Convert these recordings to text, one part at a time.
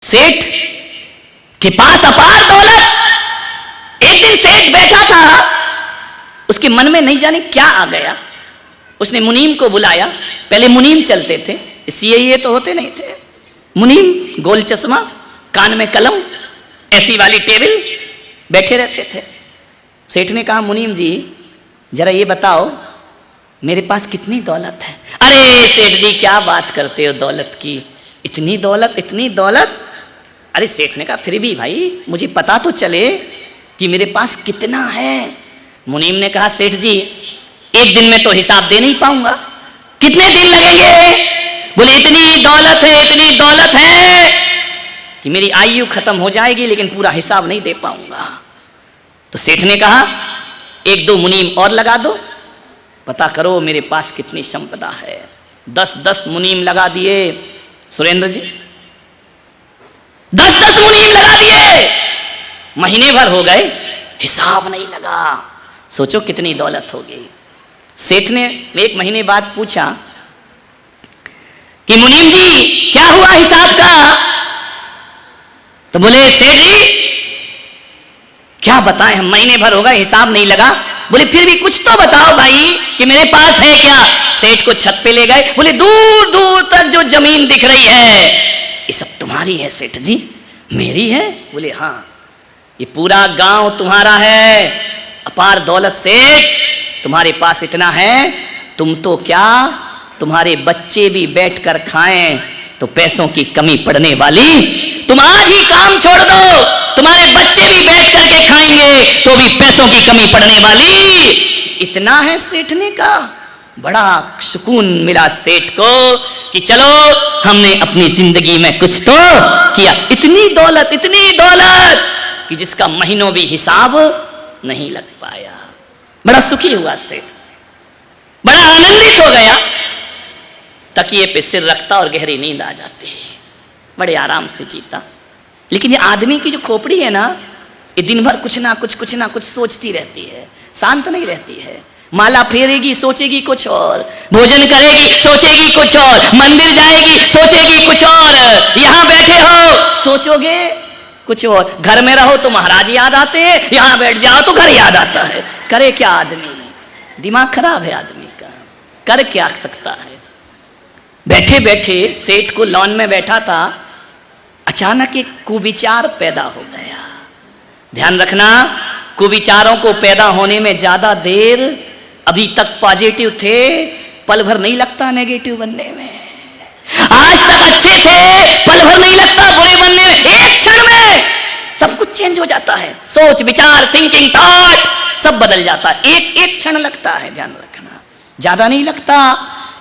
सेठ के पास अपार दौलत। एक दिन सेठ बैठा था, उसके मन में नहीं जाने क्या आ गया, उसने मुनीम को बुलाया। पहले मुनीम चलते थे, सीए तो होते नहीं थे। मुनीम गोल चश्मा, कान में कलम, ऐसी वाली टेबल, बैठे रहते थे। सेठ ने कहा, मुनीम जी जरा ये बताओ मेरे पास कितनी दौलत है। अरे सेठ जी क्या बात करते हो दौलत की, इतनी दौलत इतनी दौलत। अरे सेठ ने कहा, फिर भी भाई मुझे पता तो चले कि मेरे पास कितना है। मुनीम ने कहा, सेठ जी एक दिन में तो हिसाब दे नहीं पाऊंगा, कितने दिन लगेंगे। बोले इतनी दौलत है कि मेरी आयु खत्म हो जाएगी, लेकिन पूरा हिसाब नहीं दे पाऊंगा। तो सेठ ने कहा, एक दो मुनीम और लगा दो, पता करो मेरे पास कितनी संपदा है। 10-10 मुनीम लगा दिए सुरेंद्र जी, 10-10 मुनीम लगा दिए। महीने भर हो गए, हिसाब नहीं लगा। सोचो कितनी दौलत होगी। सेठ ने एक महीने बाद पूछा कि मुनीम जी क्या हुआ हिसाब का। तो बोले, सेठ जी क्या बताएं, हम महीने भर हो गए हिसाब नहीं लगा। बोले फिर भी कुछ तो बताओ भाई कि मेरे पास है क्या। सेठ को छत पे ले गए, बोले दूर दूर तक जो जमीन दिख रही है ये सब तुम्हारी है सेठ जी। मेरी है? बोले हाँ, ये पूरा गांव तुम्हारा है, अपार दौलत सेठ, तुम्हारे पास इतना है, तुम तो क्या तुम्हारे बच्चे भी बैठकर खाएं तो पैसों की कमी पड़ने वाली। तुम आज ही काम छोड़ दो, तुम्हारे बच्चे भी बैठ करके खाएंगे तो भी पैसों की कमी पड़ने वाली। इतना है सेठ ने कहा। बड़ा सुकून मिला सेठ को कि चलो हमने अपनी जिंदगी में कुछ तो किया। इतनी दौलत कि जिसका महीनों भी हिसाब नहीं लग पाया। बड़ा सुखी हुआ सेठ, बड़ा आनंदित हो गया। तकिए पे सिर रखता और गहरी नींद आ जाती है, बड़े आराम से जीता। लेकिन ये आदमी की जो खोपड़ी है ना, ये दिन भर कुछ ना कुछ सोचती रहती है, शांत नहीं रहती है। माला फेरेगी सोचेगी कुछ और, भोजन करेगी सोचेगी कुछ और, मंदिर जाएगी सोचेगी कुछ और, यहां बैठे हो सोचोगे कुछ और, घर में रहो तो महाराज याद आते हैं, यहां बैठ जाओ तो घर याद आता है। करे क्या आदमी, दिमाग खराब है आदमी का, कर क्या सकता है। बैठे बैठे सेठ को लॉन में बैठा था, अचानक एक कुविचार पैदा हो गया। ध्यान रखना, कुविचारों को पैदा होने में ज्यादा देर, अभी तक पॉजिटिव थे, पल भर नहीं लगता नेगेटिव बनने में। आज तक अच्छे थे, पल भर नहीं लगता बुरे बनने में। एक क्षण में सब कुछ चेंज हो जाता है, सोच विचार थिंकिंग थॉट सब बदल जाता है। एक क्षण लगता है, ध्यान रखना, ज्यादा नहीं लगता।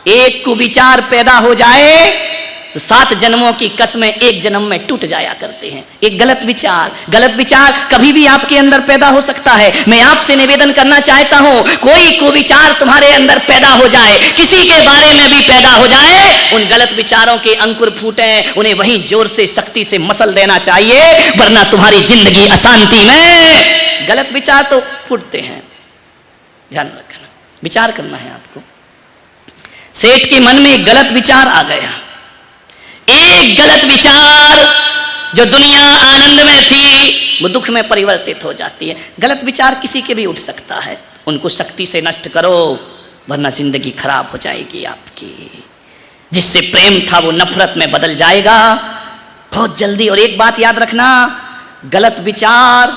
एक कुविचार पैदा हो जाए तो 7 जन्मों की कसमें एक जन्म में टूट जाया करते हैं। एक गलत विचार कभी भी आपके अंदर पैदा हो सकता है। मैं आपसे निवेदन करना चाहता हूं, कोई कुविचार तुम्हारे अंदर पैदा हो जाए, किसी के बारे में भी पैदा हो जाए, उन गलत विचारों के अंकुर फूटे, उन्हें वहीं जोर से शक्ति से मसल देना चाहिए, वरना तुम्हारी जिंदगी अशांति में। गलत विचार तो फूटते हैं, ध्यान रखना, विचार करना है आपको। सेठ के मन में एक गलत विचार आ गया। एक गलत विचार, जो दुनिया आनंद में थी वो दुख में परिवर्तित हो जाती है। गलत विचार किसी के भी उठ सकता है, उनको शक्ति से नष्ट करो, वरना जिंदगी खराब हो जाएगी आपकी। जिससे प्रेम था वो नफरत में बदल जाएगा बहुत जल्दी। और एक बात याद रखना, गलत विचार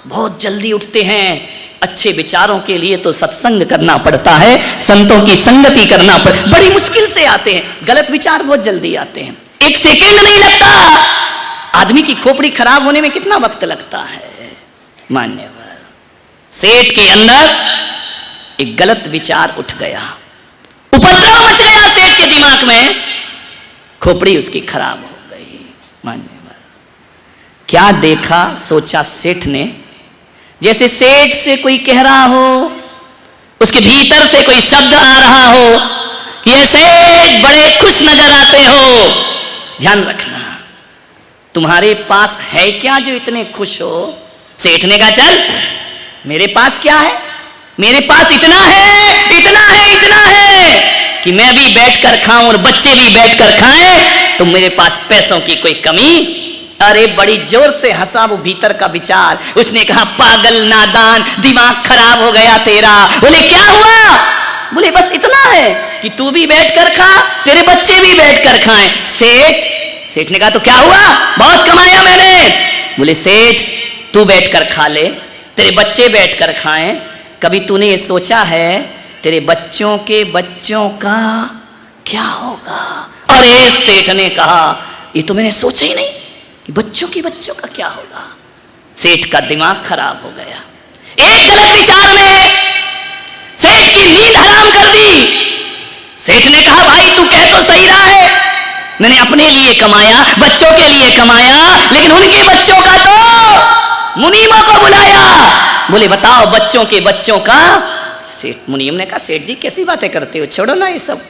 बहुत जल्दी उठते हैं। अच्छे विचारों के लिए तो सत्संग करना पड़ता है, संतों की संगति करना बड़ी मुश्किल से आते हैं। गलत विचार बहुत जल्दी आते हैं, एक सेकंड नहीं लगता। आदमी की खोपड़ी खराब होने में कितना वक्त लगता है। मान्यवर, सेठ के अंदर एक गलत विचार उठ गया, उपद्रव मच गया सेठ के दिमाग में, खोपड़ी उसकी खराब हो गई। मान्यवर, क्या देखा सोचा सेठ ने, जैसे सेठ से कोई कह रहा हो, उसके भीतर से कोई शब्द आ रहा हो कि ये सेठ बड़े खुश नजर आते हो। ध्यान रखना, तुम्हारे पास है क्या जो इतने खुश हो। सेठ ने कहा, चल मेरे पास क्या है, मेरे पास इतना है कि मैं भी बैठकर खाऊं और बच्चे भी बैठकर खाएं, तो मेरे पास पैसों की कोई कमी अरे बड़ी जोर से हंसा वो भीतर का विचार। उसने कहा पागल नादान, दिमाग खराब हो गया तेरा। बोले क्या हुआ? बोले बस इतना है कि तू भी बैठ कर खा, तेरे बच्चे भी बैठ कर खाएं। सेठ ने कहा तो क्या हुआ? बहुत कमाया मैंने। बोले सेठ तू बैठ कर खा ले, तेरे बच्चे बैठ कर खाएं। कभी तूने ये सोचा है तेरे बच्चों के बच्चों का क्या होगा? अरे सेठ ने कहा ये तो मैंने सोचा ही नहीं कि बच्चों का क्या होगा। सेठ का दिमाग खराब हो गया। एक गलत विचार ने सेठ की नींद हराम कर दी। सेठ ने कहा भाई तू कह तो सही रहा है, मैंने अपने लिए कमाया, बच्चों के लिए कमाया, लेकिन उनके बच्चों का तो मुनीमों को बुलाया। बोले बताओ बच्चों के बच्चों का? सेठ मुनीम ने कहा सेठ जी कैसी बातें करते हो, छोड़ो ना ये सब,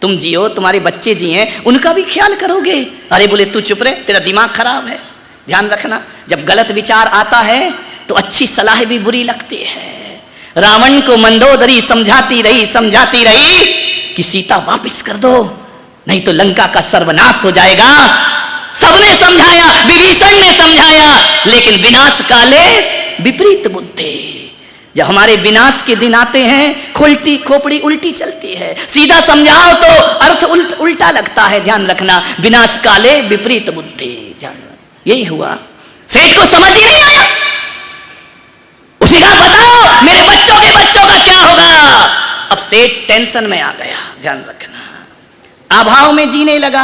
तुम जियो, तुम्हारे बच्चे जिए, उनका भी ख्याल करोगे। अरे बोले तू चुप रहे, तेरा दिमाग खराब है। ध्यान रखना जब गलत विचार आता है तो अच्छी सलाह भी बुरी लगती है। रावण को मंदोदरी समझाती रही कि सीता वापस कर दो नहीं तो लंका का सर्वनाश हो जाएगा। सबने समझाया, विभीषण ने समझाया, लेकिन विनाश काले विपरीत बुद्धि। जब हमारे विनाश के दिन आते हैं खोलटी खोपड़ी उल्टी चलती है, सीधा समझाओ तो अर्थ उल्टा लगता है। ध्यान रखना विनाश काले विपरीत बुद्धि। यही हुआ, सेठ को समझ ही नहीं आया। उसी का बताओ मेरे बच्चों के बच्चों का क्या होगा। अब सेठ टेंशन में आ गया। ध्यान रखना अभाव में जीने लगा,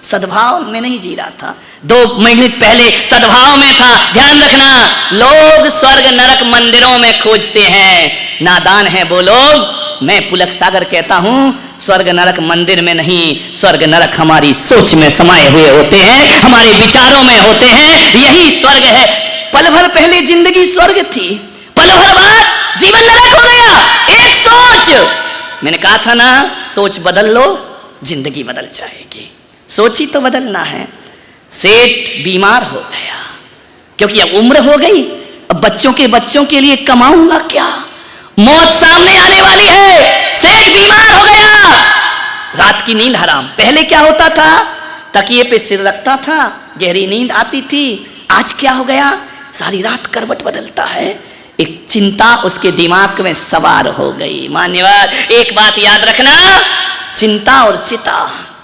सद्भाव में नहीं जी रहा था। 2 मिनट पहले सद्भाव में था। ध्यान रखना लोग स्वर्ग नरक मंदिरों में खोजते हैं, नादान है वो लोग। मैं पुलक सागर कहता हूं स्वर्ग नरक मंदिर में नहीं, स्वर्ग नरक हमारी सोच में समाये हुए होते हैं, हमारे विचारों में होते हैं। यही स्वर्ग है। पल भर पहले जिंदगी स्वर्ग थी, पल भर बाद जीवन नरक हो गया। एक सोच, मैंने कहा था ना सोच बदल लो जिंदगी बदल जाएगी। सोच ही तो बदलना है। सेठ बीमार हो गया क्योंकि अब उम्र हो गई, अब बच्चों के लिए कमाऊंगा क्या, मौत सामने आने वाली है। सेठ बीमार हो गया, रात की नींद हराम। पहले क्या होता था, तकिए पे सिर रखता था, गहरी नींद आती थी। आज क्या हो गया, सारी रात करवट बदलता है। एक चिंता उसके दिमाग में सवार हो गई। मान्यवर एक बात याद रखना, चिंता और चिता,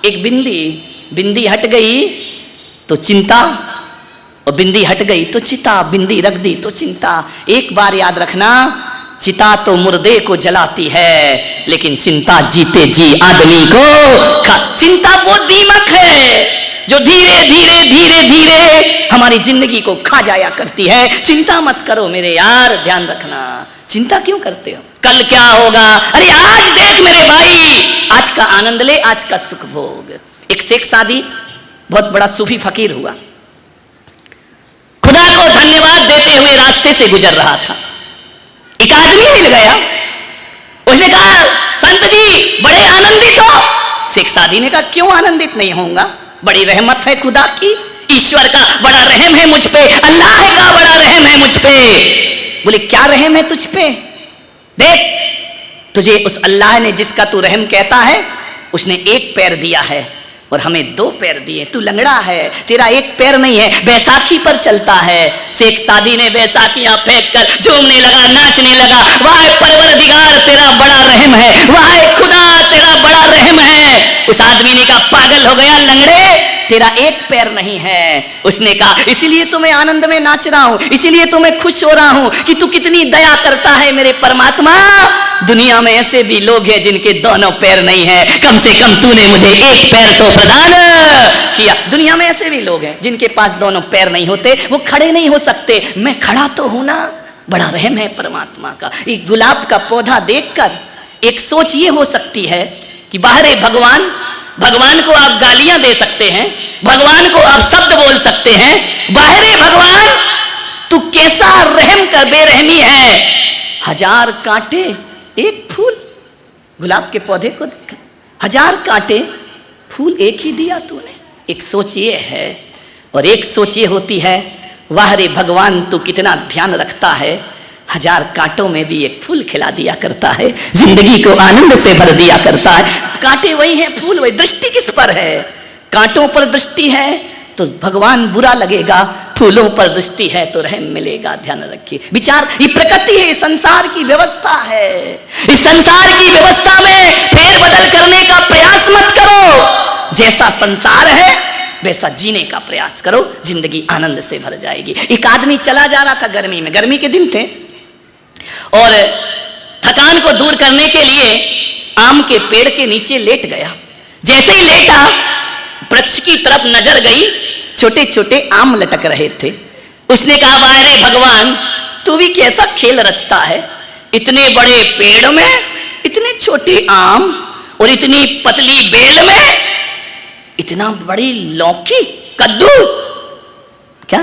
एक बिंदी हट गई तो चिंता, और बिंदी हट गई तो चिता, बिंदी रख दी तो चिंता। एक बार याद रखना, चिता तो मुर्दे को जलाती है लेकिन चिंता जीते जी आदमी को चिंता वो दीमक है जो धीरे धीरे हमारी जिंदगी को खा जाया करती है। चिंता मत करो मेरे यार, ध्यान रखना। चिंता क्यों करते हो, कल क्या होगा? अरे आज देख मेरे भाई, आज का आनंद ले, आज का सुख भोग। एक शेख सादी बहुत बड़ा सूफी फकीर हुआ, खुदा को धन्यवाद देते हुए रास्ते से गुजर रहा था। एक आदमी मिल गया, उसने कहा संत जी बड़े आनंदित हो? शेख सादी ने कहा क्यों आनंदित नहीं होऊंगा, बड़ी रहमत है खुदा की, ईश्वर का बड़ा रहम है मुझ पे, अल्लाह का बड़ा रहम है मुझ पे। बोले क्या रहम है तुझ पे? देख तुझे उस अल्लाह ने जिसका तू रहम कहता है उसने एक पैर दिया है और हमें 2 पैर दिए। तू लंगड़ा है, तेरा एक पैर नहीं है, बैसाखी पर चलता है। शेख सादी ने बैसाखियां फेंक कर झूमने लगा, नाचने लगा। वाह परवरदिगार तेरा बड़ा रहम है, वाह खुदा तेरा बड़ा रहम है। उस आदमी ने कहा पागल हो गया लंगड़े, तेरा एक पैर नहीं है। उसने कहा इसीलिए तो मैं आनंद में नाच रहा हूं, इसीलिए तो मैं खुश हो रहा हूं कि तू कितनी दया करता है मेरे परमात्मा। दुनिया में ऐसे भी लोग हैं जिनके दोनों पैर नहीं है, कम से कम तूने मुझे एक पैर तो प्रदान किया। दुनिया में ऐसे भी लोग हैं जिनके पास दोनों पैर नहीं होते, वो खड़े नहीं हो सकते, मैं खड़ा तो हूं ना। बड़ा रहम है परमात्मा का। एक गुलाब का पौधा देखकर एक सोच ये हो सकती है कि बाहरे भगवान को आप गालियां दे सकते हैं, भगवान को आप शब्द बोल सकते हैं, बाहरे भगवान तू कैसा रहम कर बेरहमी है। 1000 कांटे एक फूल, गुलाब के पौधे को देखा, 1000 कांटे फूल एक ही दिया तूने। एक सोच ये है, और एक सोच ये होती है वाह रे भगवान तू कितना ध्यान रखता है, 1000 कांटों में भी एक फूल खिला दिया करता है, जिंदगी को आनंद से भर दिया करता है। कांटे वही हैं, फूल वही, दृष्टि किस पर है? कांटों पर दृष्टि है, तो भगवान बुरा लगेगा, फूलों पर दृष्टि है तो रहम मिलेगा। ध्यान रखिए विचार, ये प्रकृति है, संसार की व्यवस्था है। इस संसार की व्यवस्था में फेरबदल करने का प्रयास मत करो। जैसा संसार है वैसा जीने का प्रयास करो, जिंदगी आनंद से भर जाएगी। एक आदमी चला जा रहा था गर्मी में, गर्मी के दिन थे, और थकान को दूर करने के लिए आम के पेड़ के नीचे लेट गया। जैसे ही लेटा, वृक्ष की तरफ नजर गई, छोटे छोटे आम लटक रहे थे। उसने कहा, वाह रे भगवान, तू भी कैसा खेल रचता है, इतने बड़े पेड़ में इतने छोटे आम और इतनी पतली बेल में इतना बड़ी लौकी, कद्दू, क्या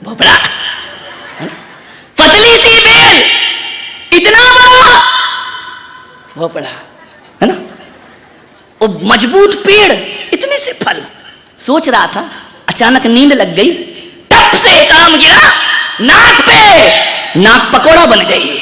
भोपड़ा, पतली सी बेल, इतना बड़ा भोपड़ा, है ना, वो मजबूत पेड़, इतने से फल। सोच रहा था, अचानक नींद लग गई, टप से एक आम गिरा नाक पे, नाक पकोड़ा बन गई।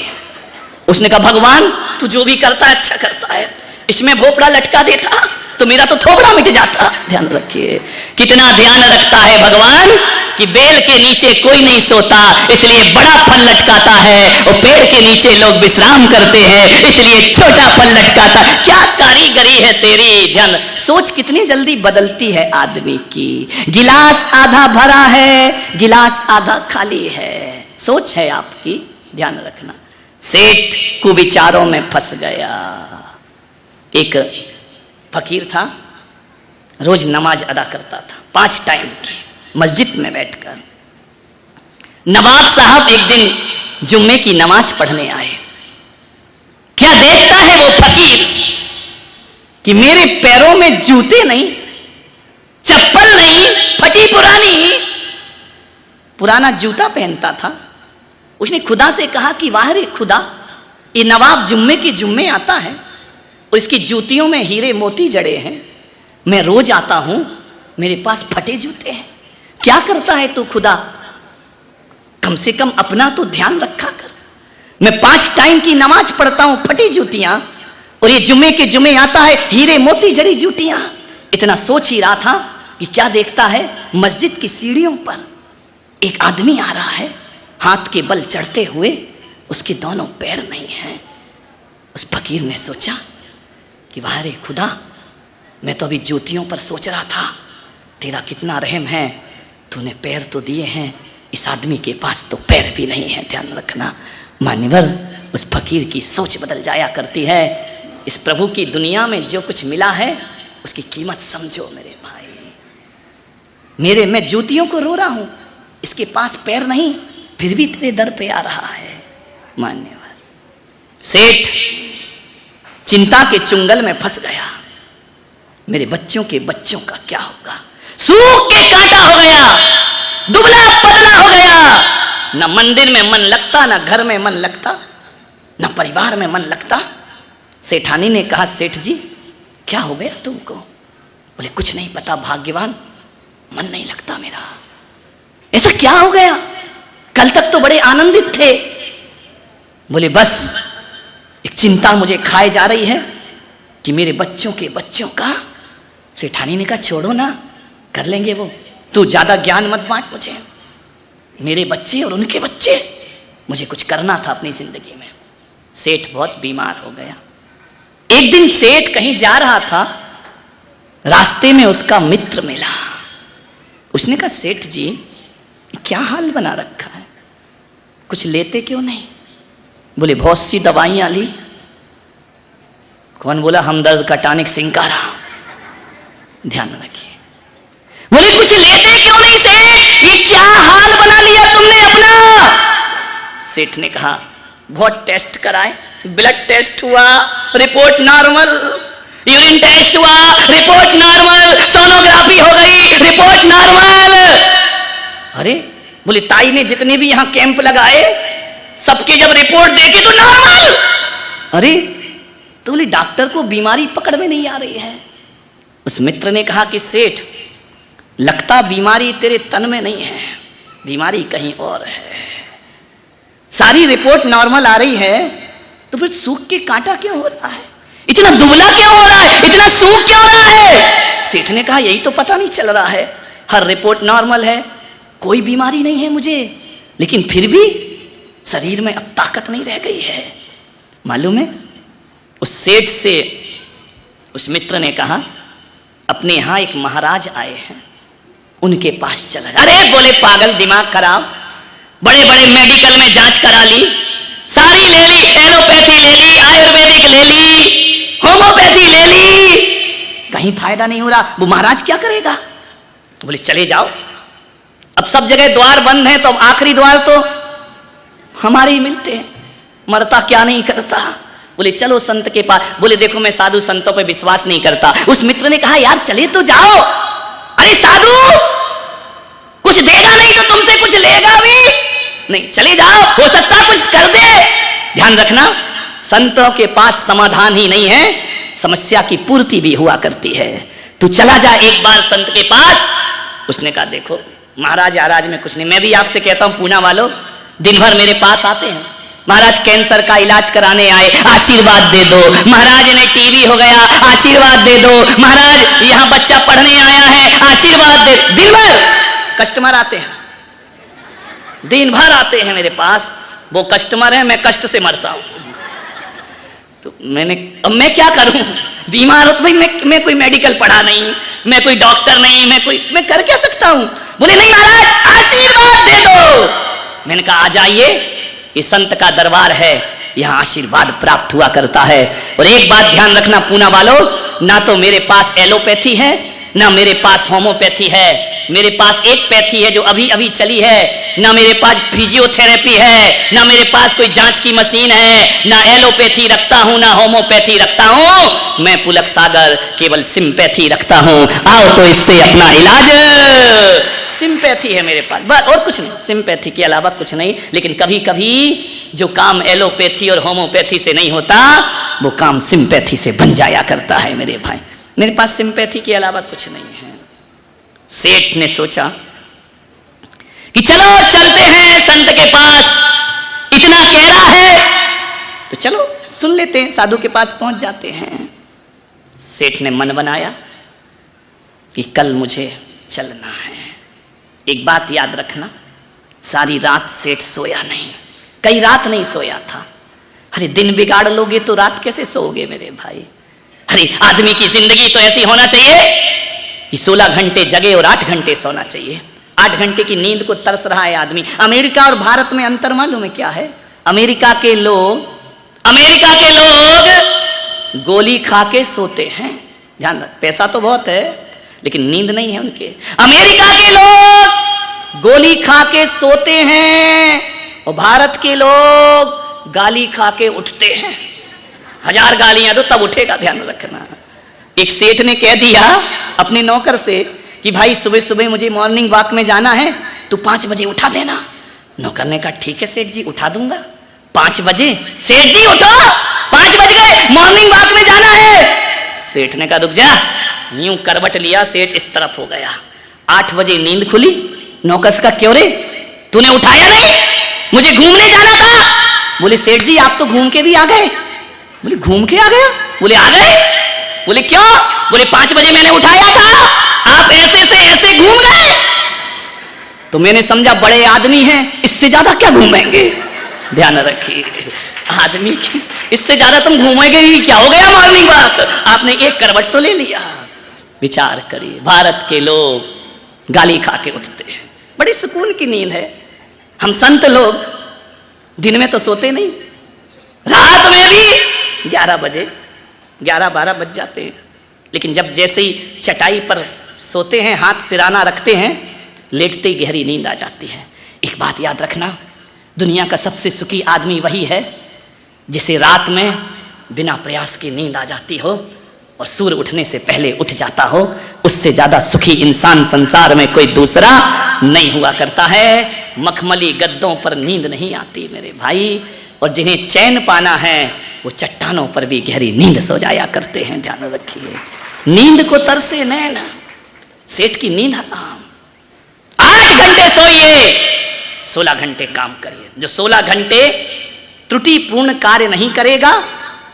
उसने कहा, भगवान तू जो भी करता है अच्छा करता है, इसमें भोपड़ा लटका देता तो मेरा तो थोबड़ा मिट जाता। ध्यान रखिए, कितना ध्यान रखता है भगवान कि बेल के नीचे कोई नहीं सोता, इसलिए बड़ा फल लटकाता है, और पेड़ के नीचे लोग विश्राम करते हैं, इसलिए छोटा फल लटकाता। क्या कारीगरी है तेरी। ध्यान, सोच कितनी जल्दी बदलती है आदमी की। गिलास आधा भरा है, गिलास आधा खाली है, सोच है आपकी, ध्यान रखना। सेठ कुविचारों में फंस गया। एक फकीर था, रोज नमाज अदा करता था 5 टाइम की, मस्जिद में बैठकर। नवाब साहब एक दिन जुम्मे की नमाज पढ़ने आए। क्या देखता है वो फकीर कि मेरे पैरों में जूते नहीं, चप्पल नहीं, फटी पुरानी, पुराना जूता पहनता था। उसने खुदा से कहा कि वाह रे खुदा, ये नवाब जुम्मे के जुम्मे आता है और इसकी जूतियों में हीरे मोती जड़े हैं, मैं रोज आता हूं, मेरे पास फटे जूते हैं, क्या करता है तू खुदा, कम से कम अपना तो ध्यान रखा कर। मैं 5 टाइम की नमाज पढ़ता हूं, फटी जूतियां, और ये जुम्मे के जुम्मे आता है, हीरे मोती जड़ी जूतियां। इतना सोच ही रहा था कि क्या देखता है, मस्जिद की सीढ़ियों पर एक आदमी आ रहा है, हाथ के बल चढ़ते हुए, उसके दोनों पैर नहीं हैं। उस फकीर ने सोचा कि वाह रे खुदा, मैं तो अभी जूतियों पर सोच रहा था, तेरा कितना रहम है, तूने पैर तो दिए हैं, इस आदमी के पास तो पैर भी नहीं है। ध्यान रखना मान्यवर, उस फकीर की सोच बदल जाया करती है। इस प्रभु की दुनिया में जो कुछ मिला है उसकी कीमत समझो मेरे भाई। मैं जूतियों को रो रहा हूं, इसके पास पैर नहीं, फिर भी तेरे दर पे आ रहा है। मान्यवर सेठ चिंता के चुंगल में फंस गया, मेरे बच्चों के बच्चों का क्या होगा। सूख के कांटा हो गया, दुबला पतला हो गया, न मंदिर में मन लगता, न घर में मन लगता, न परिवार में मन लगता। सेठानी ने कहा, सेठ जी क्या हो गया तुमको। बोले कुछ नहीं पता भाग्यवान, मन नहीं लगता मेरा। ऐसा क्या हो गया, कल तक तो बड़े आनंदित थे। बोले बस एक चिंता मुझे खाए जा रही है कि मेरे बच्चों के बच्चों का। सेठानी ने कहा छोड़ो ना, कर लेंगे वो, तू ज्यादा ज्ञान मत बांट मुझे, मेरे बच्चे और उनके बच्चे, मुझे कुछ करना था अपनी जिंदगी में। सेठ बहुत बीमार हो गया। एक दिन सेठ कहीं जा रहा था, रास्ते में उसका मित्र मिला। उसने कहा सेठ जी क्या हाल बना रखा है, कुछ लेते क्यों नहीं। बोले बहुत सी दवाइयां ली। कौन बोला, हमदर्द का टॉनिक सिंकारा। ध्यान रखिए। बोले कुछ लेते क्यों नहीं सेठ, ये क्या हाल बना लिया तुमने अपना। सेठ ने कहा बहुत टेस्ट कराए, ब्लड टेस्ट हुआ रिपोर्ट नॉर्मल, यूरिन टेस्ट हुआ रिपोर्ट नॉर्मल, सोनोग्राफी हो गई रिपोर्ट नॉर्मल। अरे बोले ताई ने जितने भी यहां कैंप लगाए सबके जब रिपोर्ट देखी तो नॉर्मल। अरे तो बोले डॉक्टर को बीमारी पकड़ में नहीं आ रही है। उस मित्र ने कहा कि सेठ लगता बीमारी तेरे तन में नहीं है, बीमारी कहीं और है। सारी रिपोर्ट नॉर्मल आ रही है तो फिर सूख के कांटा क्यों हो रहा है, इतना दुबला क्यों हो रहा है, इतना सूख क्यों रहा है। सेठ ने कहा यही तो पता नहीं चल रहा है, हर रिपोर्ट नॉर्मल है, कोई बीमारी नहीं है मुझे, लेकिन फिर भी शरीर में अब ताकत नहीं रह गई है। मालूम है, उस सेठ से उस मित्र ने कहा अपने यहां एक महाराज आए हैं, उनके पास चला। अरे बोले पागल, दिमाग खराब, बड़े बड़े मेडिकल में जांच करा ली, सारी ले ली, एलोपैथी ले ली, आयुर्वेदिक ले ली, होम्योपैथी ले ली, कहीं फायदा नहीं हो रहा। वो महाराज क्या करेगा? बोले चले जाओ, अब सब जगह द्वार बंद हैं, तो अब आखिरी द्वार तो हमारे ही मिलते हैं, मरता क्या नहीं करता। बोले चलो संत के पास। बोले देखो मैं साधु संतों पे विश्वास नहीं करता। उस मित्र ने कहा यार चले तो जाओ, अरे साधु कुछ देगा नहीं तो तुमसे कुछ लेगा भी नहीं, चले जाओ, हो सकता कुछ कर दे। ध्यान रखना, संतों के पास समाधान ही नहीं है, समस्या की पूर्ति भी हुआ करती है। तू चला जा एक बार संत के पास। उसने कहा देखो महाराज आराज में कुछ नहीं, मैं भी आपसे कहता हूं पूना वालों, दिन भर मेरे पास आते हैं, महाराज कैंसर का इलाज कराने आए, आशीर्वाद दे दो, महाराज ने टीबी हो गया, आशीर्वाद दे दो, महाराज यहां बच्चा पढ़ने आया है, आशीर्वाद दे। दिन भर कस्टमर आते हैं, दिन भर आते हैं मेरे पास, वो कस्टमर है, मैं कष्ट से मरता हूं। तो अब मैं क्या करूं, बीमार हो तो भाई मैं कोई मेडिकल पढ़ा नहीं, मैं कोई डॉक्टर नहीं, मैं कर क्या सकता हूं। बोले नहीं महाराज आशीर्वाद दे दो। मैंने कहा आ जाइए, ये संत का दरबार है, यहां आशीर्वाद प्राप्त हुआ करता है। और एक बात ध्यान रखना पूना वालों, ना तो मेरे पास एलोपैथी है, ना मेरे पास होम्योपैथी है, मेरे पास एक पैथी है जो अभी अभी चली है, ना मेरे पास फिजियोथेरेपी है, ना मेरे पास कोई जांच की मशीन है, ना एलोपैथी रखता हूं, ना होम्योपैथी रखता हूं, मैं पुलक सागर केवल सिंपैथी रखता हूं। आओ तो इससे अपना इलाज, सिंपैथी है मेरे पास, बस और कुछ नहीं, सिंपैथी के अलावा कुछ नहीं। लेकिन कभी कभी जो काम एलोपैथी और होम्योपैथी से नहीं होता, वो काम सिंपैथी से बन जाया करता है मेरे भाई। मेरे पास सिंपैथी के अलावा कुछ नहीं है। सेठ ने सोचा कि चलो चलते हैं संत के पास, इतना कह रहा है तो चलो सुन लेते हैं, साधु के पास पहुंच जाते हैं। सेठ ने मन बनाया कि कल मुझे चलना है। एक बात याद रखना, सारी रात सेठ सोया नहीं, कई रात नहीं सोया था। अरे दिन बिगाड़ लोगे तो रात कैसे सोओगे मेरे भाई। अरे आदमी की जिंदगी तो ऐसी होना चाहिए कि 16 घंटे जगे और 8 घंटे सोना चाहिए। 8 घंटे की नींद को तरस रहा है आदमी। अमेरिका और भारत में अंतर मालूम है क्या है? अमेरिका के लोग गोली खा के सोते हैं, ध्यान रख, पैसा तो बहुत है लेकिन नींद नहीं है उनके। अमेरिका के लोग गोली खा के सोते हैं और भारत के लोग गाली खा के उठते हैं। 1000 गालियां दो तब उठेगा, ध्यान रखना। एक सेठ ने कह दिया अपने नौकर से कि भाई सुबह सुबह मुझे मॉर्निंग वॉक में जाना है, तू 5 बजे उठा देना। नौकर ने कहा ठीक है सेठ जी, उठा दूंगा। 5 बजे, सेठ जी उठो, 5 बज गए, मॉर्निंग वॉक में जाना है। सेठ ने कहा रुक जा। यूं करवट लिया, सेठ इस तरफ हो गया। 8 बजे नींद खुली। नौकर का क्यों रे, तूने उठाया नहीं, मुझे घूमने जाना था। बोले सेठ जी आप तो घूम के भी आ गए। बोले घूम के आ गया? बोले आ गए। बोले क्यों? बोले 5 बजे मैंने उठाया था, आप ऐसे से ऐसे घूम गए। तो मैंने समझा बड़े आदमी हैं, इससे ज्यादा क्या घूमेंगे। ध्यान रखिए आदमी की, इससे ज्यादा तुम घूमेंगे भी क्या, हो गया मॉर्निंग वॉक, आपने एक करवट तो ले लिया। विचार करिए, भारत के लोग गाली खा के उठते हैं, बड़ी सुकून की नींद है। हम संत लोग दिन में तो सोते नहीं, रात में भी 11 बजे 11-12 बज जाते हैं, लेकिन जब जैसे ही चटाई पर सोते हैं, हाथ सिराना रखते हैं, लेटते ही गहरी नींद आ जाती है। एक बात याद रखना, दुनिया का सबसे सुखी आदमी वही है जिसे रात में बिना प्रयास की नींद आ जाती हो और सूर्य उठने से पहले उठ जाता हो। उससे ज्यादा सुखी इंसान संसार में कोई दूसरा नहीं हुआ करता है। मखमली गद्दों पर नींद नहीं आती मेरे भाई, और जिन्हें चैन पाना है वो चट्टानों पर भी गहरी नींद सो जाया करते हैं। ध्यान रखिए, नींद को तरसे नैन, सेठ की नींद हराम। 8 घंटे सोइए, 16 घंटे काम करिए। जो 16 घंटे त्रुटिपूर्ण कार्य नहीं करेगा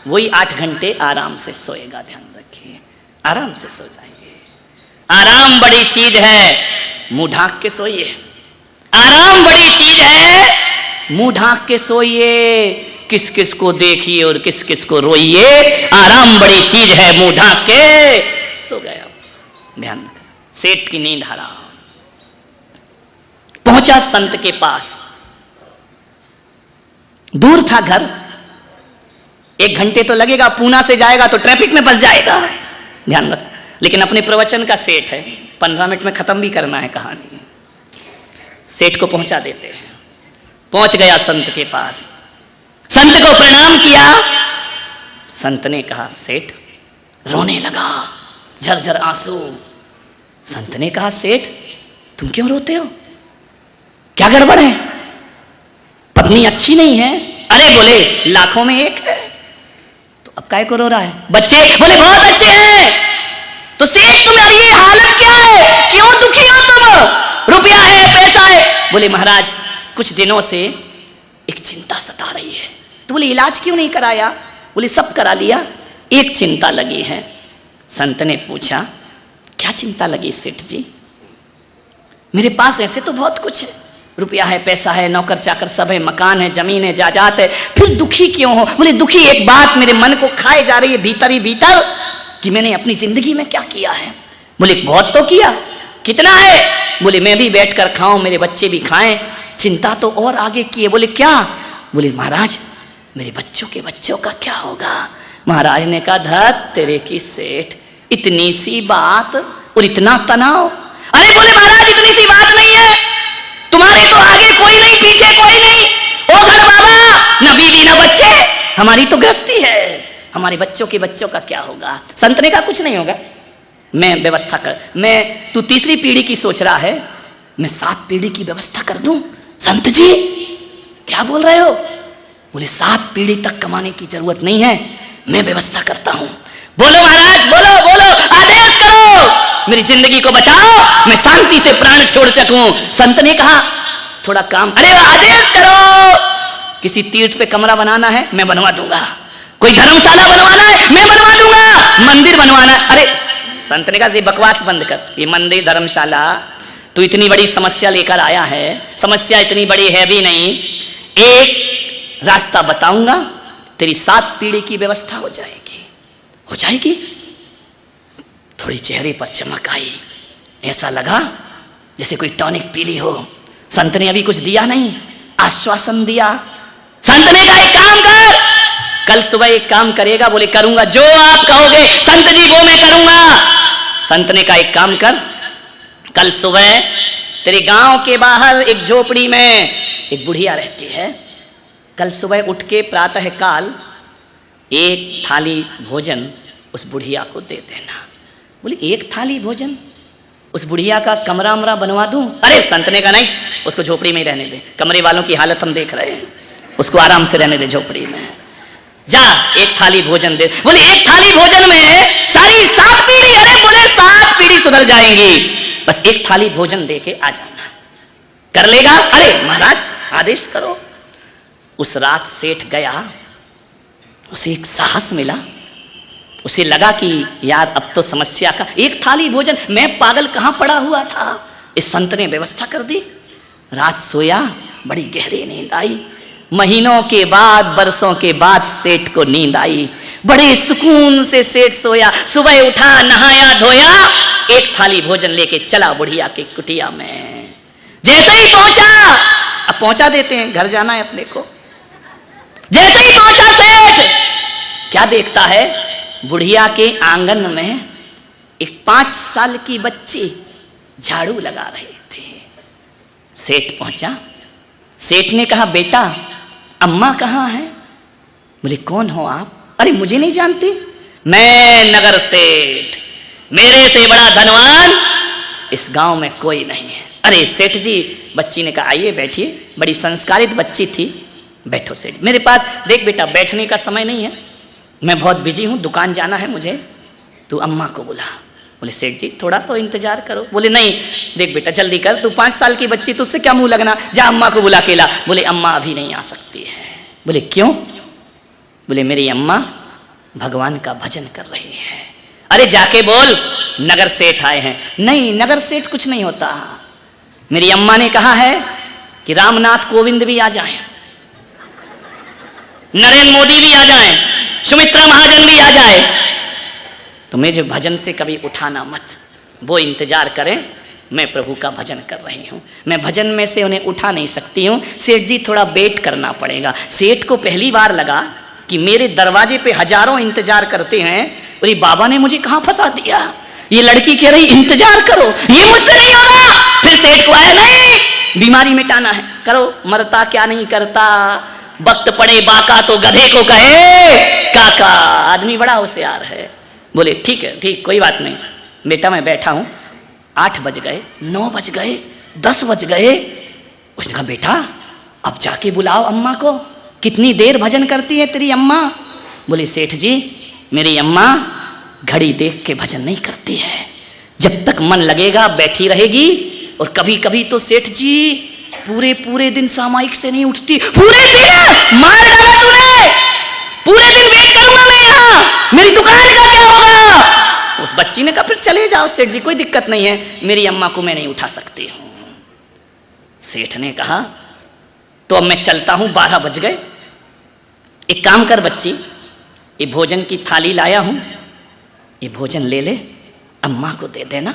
वही 8 घंटे आराम से सोएगा। ध्यान रखिए, आराम से सो जाएंगे। आराम बड़ी चीज है, मुंह ढांक के सोइए। आराम बड़ी चीज है, मुंह ढांक के सोइए। किस किस को देखिए और किस किस को रोइए। आराम बड़ी चीज है, मुंह ढांक के सो गया। ध्यान रखना, सेठ की नींद हराम। पहुंचा संत के पास, दूर था घर, 1 घंटे तो लगेगा, पूना से जाएगा तो ट्रैफिक में फंस जाएगा। ध्यान रख, लेकिन अपने प्रवचन का सेठ है, 15 मिनट में खत्म भी करना है कहानी। सेठ को पहुंचा देते हैं। पहुंच गया संत के पास, संत को प्रणाम किया। संत ने कहा सेठ, रोने लगा, झरझर आंसू। संत ने कहा सेठ तुम क्यों रोते हो, क्या गड़बड़ है, पत्नी अच्छी नहीं है? अरे बोले लाखों में एक है, तो अब काय को रो रहा है? बच्चे बोले बहुत अच्छे हैं। तो सेठ तुम्हारी ये हालत क्या है, क्यों दुखी हो तुम? रुपया है, पैसा है। बोले महाराज कुछ दिनों से एक चिंता सता रही है। तो बोले इलाज क्यों नहीं कराया? बोले सब करा लिया, एक चिंता लगी है। संत ने पूछा क्या चिंता लगी सेठ जी? मेरे पास ऐसे तो बहुत कुछ है, रुपया है, पैसा है, नौकर चाकर सब है, मकान है, जमीन है, जायदाद है, फिर दुखी क्यों हो? बोले दुखी एक बात मेरे मन को खाए जा रही है भीतर ही भीतर, कि मैंने अपनी जिंदगी में क्या किया है। बोले बहुत तो किया, कितना है? बोले मैं भी बैठ कर खाऊं, मेरे बच्चे भी खाएं, चिंता तो और आगे की है। बोले क्या? बोले महाराज मेरे बच्चों के बच्चों का क्या होगा? महाराज ने कहा धत तेरे की सेठ, इतनी सी बात और इतना तनाव। अरे बोले महाराज इतनी सी बात नहीं है, तुम्हारे तो आगे कोई नहीं, पीछे कोई नहीं, ओ घर बाबा, न बीवी न बच्चे, हमारी तो गृहस्थी है, हमारे बच्चों के बच्चों का क्या होगा? संत ने कहा कुछ नहीं होगा, मैं व्यवस्था कर, मैं तू 3री पीढ़ी की सोच रहा है, मैं 7 पीढ़ी की व्यवस्था कर दूं। संत जी क्या बोल रहे हो? बोले 7 पीढ़ी तक कमाने की जरूरत नहीं है, मैं व्यवस्था करता हूं। बोलो महाराज, बोलो बोलो, आदेश करो, मेरी जिंदगी को बचाओ, मैं शांति से प्राण छोड़ सकूं। संत ने कहा थोड़ा काम, अरे आदेश करो, किसी तीर्थ पे कमरा बनाना है मैं बनवा दूंगा, कोई धर्मशाला बनवाना है मैं बनवा दूंगा, मंदिर बनवाना है। अरे संत ने कहा ये बकवास बंद कर, ये मंदिर धर्मशाला तू इतनी बड़ी समस्या लेकर आया है, समस्या इतनी बड़ी है भी नहीं, एक रास्ता बताऊंगा, तेरी 7 पीढ़ी की व्यवस्था हो जाएगी। हो जाएगी? थोड़ी चेहरे पर चमक आई, ऐसा लगा जैसे कोई टॉनिक पी ली हो। संत ने अभी कुछ दिया नहीं, आश्वासन दिया। संत ने कहा एक काम कर, कल सुबह एक काम करेगा? बोले करूंगा, जो आप कहोगे संत जी वो मैं करूंगा। संत ने कहा एक काम कर, कल सुबह तेरे गांव के बाहर एक झोपड़ी में एक बुढ़िया रहती है, कल सुबह उठ के प्रातः काल 1 थाली भोजन उस बुढ़िया को दे देना। बोले 1 थाली भोजन? उस बुढ़िया का कमरा वमरा बनवा दूं? अरे संत ने कहा नहीं, उसको झोपड़ी में ही रहने दे, कमरे वालों की हालत हम देख रहे हैं, उसको आराम से रहने दे झोपड़ी में, जा 1 थाली भोजन दे। बोले 1 थाली भोजन में सारी 7 पीढ़ी? अरे बोले 7 पीढ़ी सुधर जाएंगी, बस 1 थाली भोजन दे के आ जाना, कर लेगा? अरे महाराज आदेश करो। उस रात सेठ गया, उसे एक साहस मिला, उसे लगा कि यार अब तो समस्या का 1 थाली भोजन, मैं पागल कहां पड़ा हुआ था, इस संत ने व्यवस्था कर दी। रात सोया, बड़ी गहरी नींद आई, महीनों के बाद, बरसों के बाद सेठ को नींद आई, बड़े सुकून से सेठ सोया। सुबह उठा, नहाया धोया, 1 थाली भोजन लेके चला बुढ़िया की कुटिया में। जैसे ही पहुंचा, अब पहुंचा देते हैं, घर जाना है अपने को, जैसे ही पहुंचा सेठ क्या देखता है, बुढ़िया के आंगन में एक 5 साल की बच्ची झाड़ू लगा रही थी। सेठ पहुंचा, सेठ ने कहा बेटा अम्मा कहाँ है? बोले कौन हो आप? अरे मुझे नहीं जानती, मैं नगर सेठ, मेरे से बड़ा धनवान इस गांव में कोई नहीं है। अरे सेठ जी, बच्ची ने कहा आइए बैठिए, बड़ी संस्कारित बच्ची थी, बैठो सेठ। मेरे पास देख बेटा बैठने का समय नहीं है, मैं बहुत बिजी हूँ, दुकान जाना है मुझे, तू अम्मा को बुला। बोले सेठ जी थोड़ा तो इंतजार करो। बोले नहीं देख बेटा जल्दी कर, तू 5 साल की बच्ची, तुझसे क्या मुंह लगना, जा अम्मा को बुला के ला। बोले अम्मा अभी नहीं आ सकती है। बोले क्यों? बोले मेरी अम्मा भगवान का भजन कर रही है, अरे जाके बोल नगर सेठ आए हैं। नहीं, नगर सेठ कुछ नहीं होता। मेरी अम्मा ने कहा है कि रामनाथ कोविंद भी आ जाएं, नरेंद्र मोदी भी आ जाएं, सुमित्रा महाजन भी आ जाए, तो मुझे भजन से कभी उठाना मत, वो इंतजार करें, मैं प्रभु का भजन कर रही हूँ, मैं भजन में से उन्हें उठा नहीं सकती हूँ। सेठ जी थोड़ा वेट करना पड़ेगा। सेठ को पहली बार लगा कि मेरे दरवाजे पे हजारों इंतजार करते हैं, अरे बाबा ने मुझे कहाँ फंसा दिया। ये लड़की कह रही इंतजार करो, ये मुझसे नहीं होगा। फिर सेठ को आया, नहीं बीमारी मिटाना है, करो, मरता क्या नहीं करता, वक्त पड़े बाका तो गधे को कहे काका। आदमी बड़ा होशियार है। बोले ठीक है, ठीक, कोई बात नहीं बेटा, मैं बैठा हूं। 8 बज गए, 9 बज गए, 10 बज गए। उसने कहा बेटा अब जाके बुलाओ अम्मा को, कितनी देर भजन करती है तेरी अम्मा। बोले सेठ जी मेरी अम्मा घड़ी देख के भजन नहीं करती है, जब तक मन लगेगा बैठी रहेगी। और कभी कभी तो सेठ जी पूरे पूरे दिन सामायिक से नहीं उठती। पूरे दिन मार डाला तूने, पूरे दिन वेट करूंगा मैं यहाँ, मेरी दुकान का क्या होगा। उस बच्ची ने कहा फिर चले जाओ सेठ जी, कोई दिक्कत नहीं है, मेरी अम्मा को मैं नहीं उठा सकती हूँ। सेठ ने कहा तो अब मैं चलता हूँ, 12 बज गए। एक काम कर बच्ची, ये भोजन की थाली लाया हूँ, ये भोजन ले ले, अम्मा को दे देना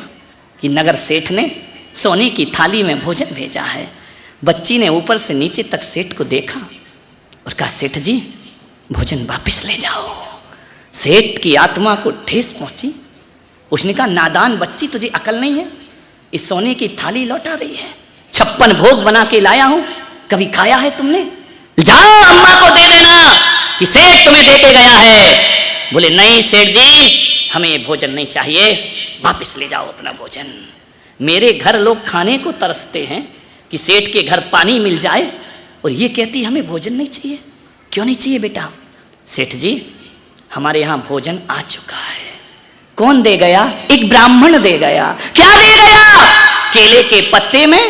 कि नगर सेठ ने सोने की थाली में भोजन भेजा है। बच्ची ने ऊपर से नीचे तक सेठ को देखा और कहा सेठ जी भोजन वापस ले जाओ। सेठ की आत्मा को ठेस पहुंची। उसने कहा नादान बच्ची, तुझे अकल नहीं है, इस सोने की थाली लौटा रही है, 56 भोग बना के लाया हूं, कभी खाया है तुमने? जाओ अम्मा को दे देना कि सेठ तुम्हें दे के गया है। बोले नहीं सेठ जी हमें ये भोजन नहीं चाहिए, वापस ले जाओ अपना भोजन। मेरे घर लोग खाने को तरसते हैं कि सेठ के घर पानी मिल जाए, और ये कहती हमें भोजन नहीं चाहिए। क्यों नहीं चाहिए बेटा? सेठ जी हमारे यहाँ भोजन आ चुका है। कौन दे गया? एक ब्राह्मण दे गया। क्या दे गया? केले के पत्ते में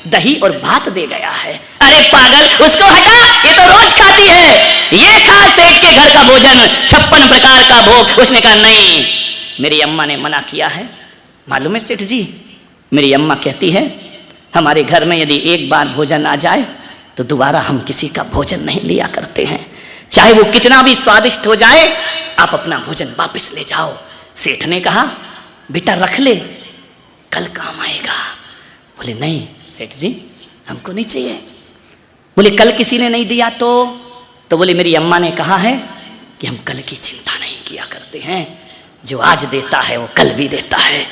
दही और भात दे गया है। अरे पागल, उसको हटा, ये तो रोज खाती है, ये खा सेठ के घर का भोजन, 56 प्रकार का भोग। उसने कहा नहीं, मेरी अम्मा ने मना किया है। मालूम है सेठ जी, मेरी अम्मा कहती है हमारे घर में यदि एक बार भोजन आ जाए तो दोबारा हम किसी का भोजन नहीं लिया करते हैं, चाहे वो कितना भी स्वादिष्ट हो जाए, आप अपना भोजन वापस ले जाओ। सेठ ने कहा बेटा रख ले, कल काम आएगा। बोले नहीं सेठ जी हमको नहीं चाहिए। बोले कल किसी ने नहीं दिया तो बोले मेरी अम्मा ने कहा है कि हम कल की चिंता नहीं किया करते हैं, जो आज देता है वो कल भी देता है,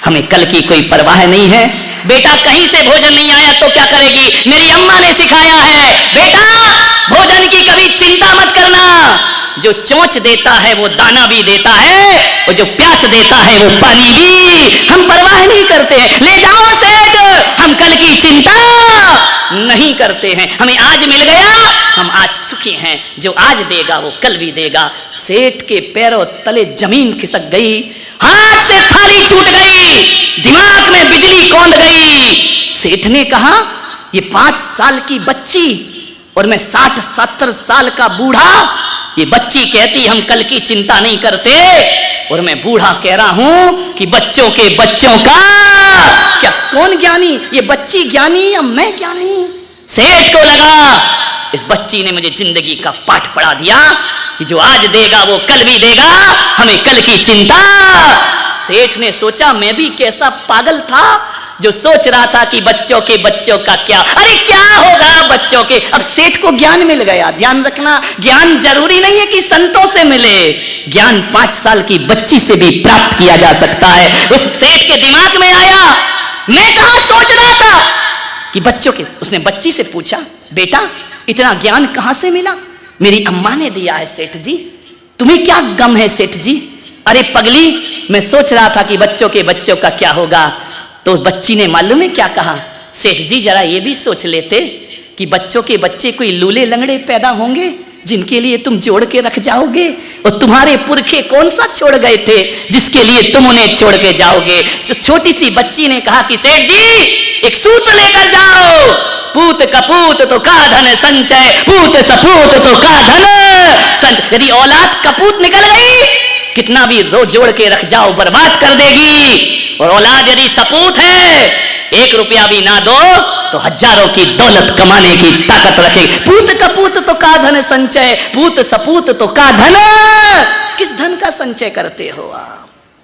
हमें कल की कोई परवाह नहीं है। बेटा कहीं से भोजन नहीं आया तो क्या करेगी? मेरी अम्मा ने सिखाया है बेटा भोजन की कभी चिंता मत करना, जो चोंच देता है वो दाना भी देता है, और जो प्यास देता है वो पानी भी। हम परवाह नहीं करते हैं, ले जाओ सेठ, हम कल की चिंता नहीं करते हैं, हमें आज मिल गया, हम आज सुखी हैं, जो आज देगा वो कल भी देगा। सेठ के पैरों तले जमीन खिसक गई, हाथ से थाली छूट गई, दिमाग में बिजली कौंध गई। सेठ ने कहा ये 5 साल की बच्ची और मैं 60-70 साल का बूढ़ा, ये बच्ची कहती हम कल की चिंता नहीं करते, और मैं बूढ़ा कह रहा हूं कि बच्चों के बच्चों का क्या, कौन ज्ञानी? ये बच्ची ज्ञानी या मैं ज्ञानी? सेठ को लगा इस बच्ची ने मुझे जिंदगी का पाठ पढ़ा दिया कि जो आज देगा वो कल भी देगा, हमें कल की चिंता। सेठ ने सोचा मैं भी कैसा पागल था जो सोच रहा था कि बच्चों का क्या, अरे क्या होगा बच्चों के। अब सेठ को ज्ञान मिल गया। ध्यान रखना, ज्ञान जरूरी नहीं है कि संतों से मिले, ज्ञान 5 साल की बच्ची से भी प्राप्त किया जा सकता है। उस सेठ के दिमाग में आया मैं कहां सोच रहा था कि बच्चों के। उसने बच्ची से पूछा बेटा इतना ज्ञान कहां से मिला? मेरी अम्मा ने दिया है सेठ जी। तुम्हें क्या गम है सेठ जी? अरे पगली, मैं सोच रहा था कि बच्चों का क्या होगा। तो बच्ची ने मालूम है क्या कहा? सेठ जी जरा ये भी सोच लेते कि बच्चों के बच्चे कोई लूले लंगड़े पैदा होंगे जिनके लिए तुम जोड़ के रख जाओगे, और तुम्हारे पुरखे कौन सा छोड़ गए थे जिसके लिए तुम उन्हें छोड़ के जाओगे। छोटी सी बच्ची ने कहा कि सेठ जी एक सूत्र लेकर जाओ, पूत कपूत तो का धन संचय, पूत सपूत तो का धन संचय। यदि औलाद कपूत निकल गई कितना भी रो जोड़ के रख जाओ बर्बाद कर देगी। और औलाद यदि सपूत है, 1 रुपया भी ना दो तो हजारों की दौलत कमाने की ताकत रखेगी। पूत कपूत तो का धन संचय, पूत सपूत तो का धन। किस धन का संचय करते हो आप?